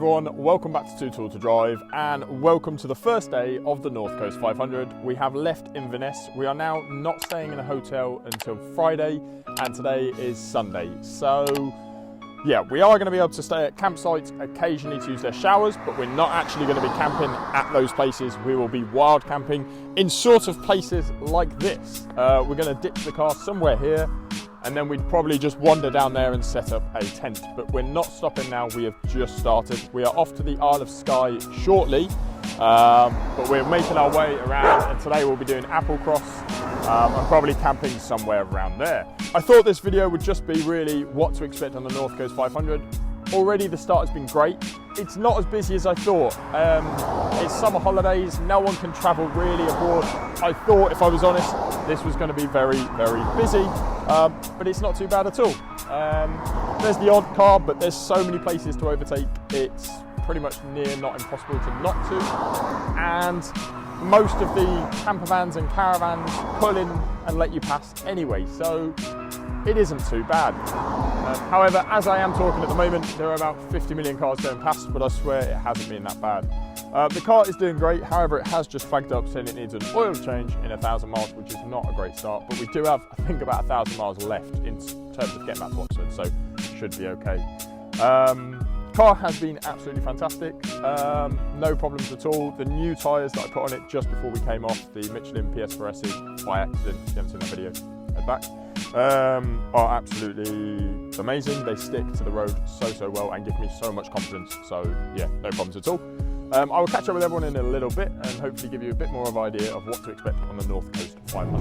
everyone, welcome back to Too Tall to Drive and welcome to the first day of the North Coast 500. We have left Inverness. We are now not staying in a hotel until Friday and today is Sunday. So yeah, we are going to be able to stay at campsites occasionally to use their showers, but we're not actually going to be camping at those places. We will be wild camping in sort of places like this. We're going to ditch the car somewhere here and then we'd probably just wander down there and set up a tent. But we're not stopping now, we have just started. We are off to the Isle of Skye shortly, but we're making our way around and today we'll be doing Applecross and probably camping somewhere around there. I thought this video would just be really what to expect on the North Coast 500. Already the start has been great. It's not as busy as I thought. It's summer holidays, no one can travel really abroad. I thought, if I was honest, this was going to be very, very busy, but it's not too bad at all. There's the odd car, but there's so many places to overtake, it's pretty much near not impossible to not to. And most of the camper vans and caravans pull in and let you pass anyway, so it isn't too bad. However, as I am talking at the moment, there are about 50 million cars going past, but I swear it hasn't been that bad. The car is doing great, however it has just flagged up saying it needs an oil change in 1,000 miles, which is not a great start, but we do have, I think, about 1,000 miles left in terms of getting back to Oxford, so should be okay. Car has been absolutely fantastic, no problems at all. The new tyres that I put on it just before we came off, the Michelin PS4SE by accident, if you haven't seen that video, head back, are absolutely amazing. They stick to the road so well and give me so much confidence, so yeah, no problems at all. I will catch up with everyone in a little bit and hopefully give you a bit more of an idea of what to expect on the North Coast 500.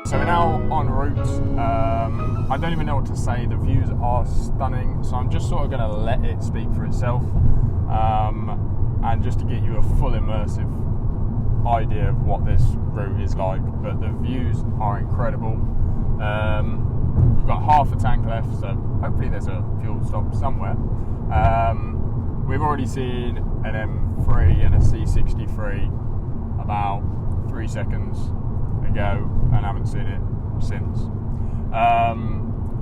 So we're now en route. I don't even know what to say, the views are stunning, so I'm just sort of going to let it speak for itself, and just to get you a full immersive idea of what this route is like. But the views are incredible. We've got half a tank left, so hopefully there's a fuel stop somewhere. We've already seen an M3 and a C63 about 3 seconds ago and haven't seen it since.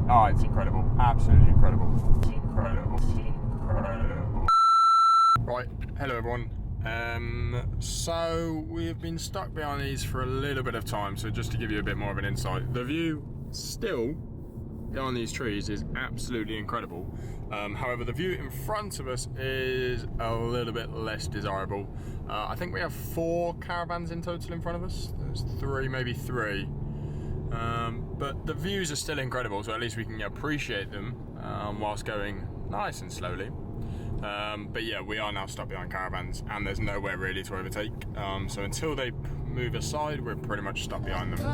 Oh, it's incredible, absolutely incredible. Incredible. Right, hello everyone. So we have been stuck behind these for a little bit of time, so just to give you a bit more of an insight, the view still behind these trees is absolutely incredible. However, the view in front of us is a little bit less desirable. I think we have 4 caravans in total in front of us. There's 3, maybe 3. But the views are still incredible, so at least we can appreciate them whilst going nice and slowly. But yeah, we are now stuck behind caravans and there's nowhere really to overtake. So until they move aside, we're pretty much stuck behind them.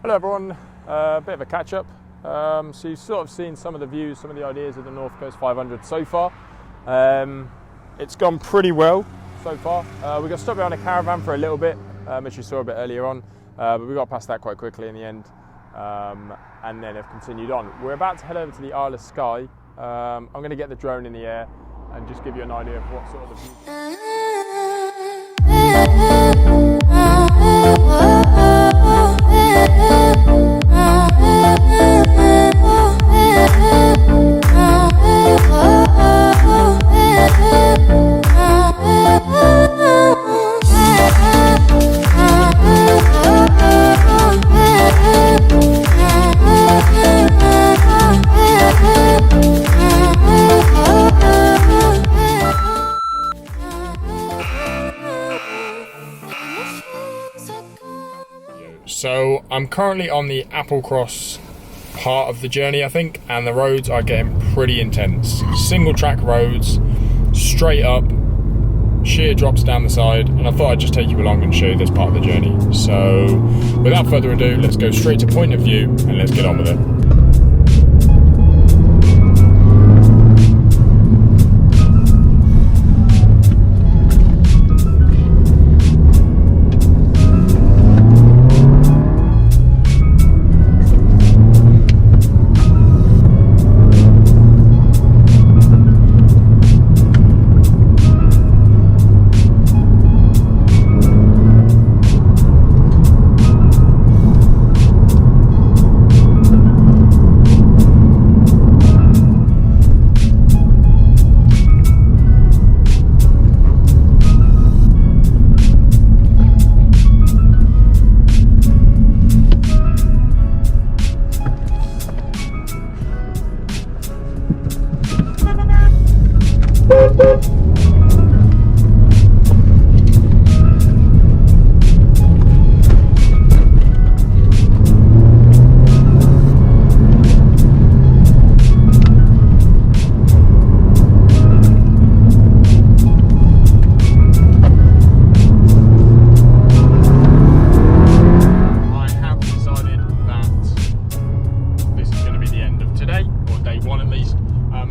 Hello everyone, a bit of a catch up. So you've sort of seen some of the views, some of the ideas of the North Coast 500 so far. It's gone pretty well so far. We got stuck behind a caravan for a little bit, which you saw a bit earlier on, but we got past that quite quickly in the end, and then have continued on. We're about to head over to the Isle of Skye. I'm going to get the drone in the air and just give you an idea of what sort of the view. So I'm currently on the Applecross part of the journey, I think, and the roads are getting pretty intense. Single track roads, straight up, sheer drops down the side, and I thought I'd just take you along and show you this part of the journey. So without further ado, let's go straight to point of view and let's get on with it.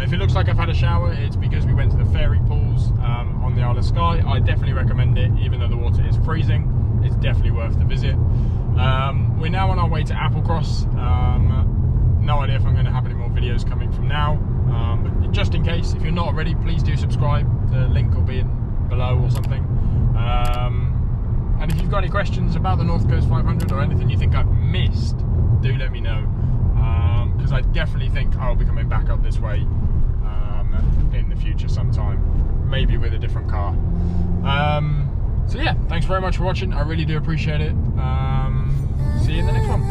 If it looks like I've had a shower, it's because we went to the fairy pools on the Isle of Skye. I definitely recommend it, even though the water is freezing. It's definitely worth the visit. We're now on our way to Applecross. No idea if I'm going to have any more videos coming from now, but just in case, if you're not already, please do subscribe. The link will be in below or something. And if you've got any questions about the North Coast 500 or anything you think I've missed, do let me know, because I definitely think I'll be coming back up this way in the future sometime, maybe with a different car. So yeah, thanks very much for watching. I really do appreciate it. See you in the next one.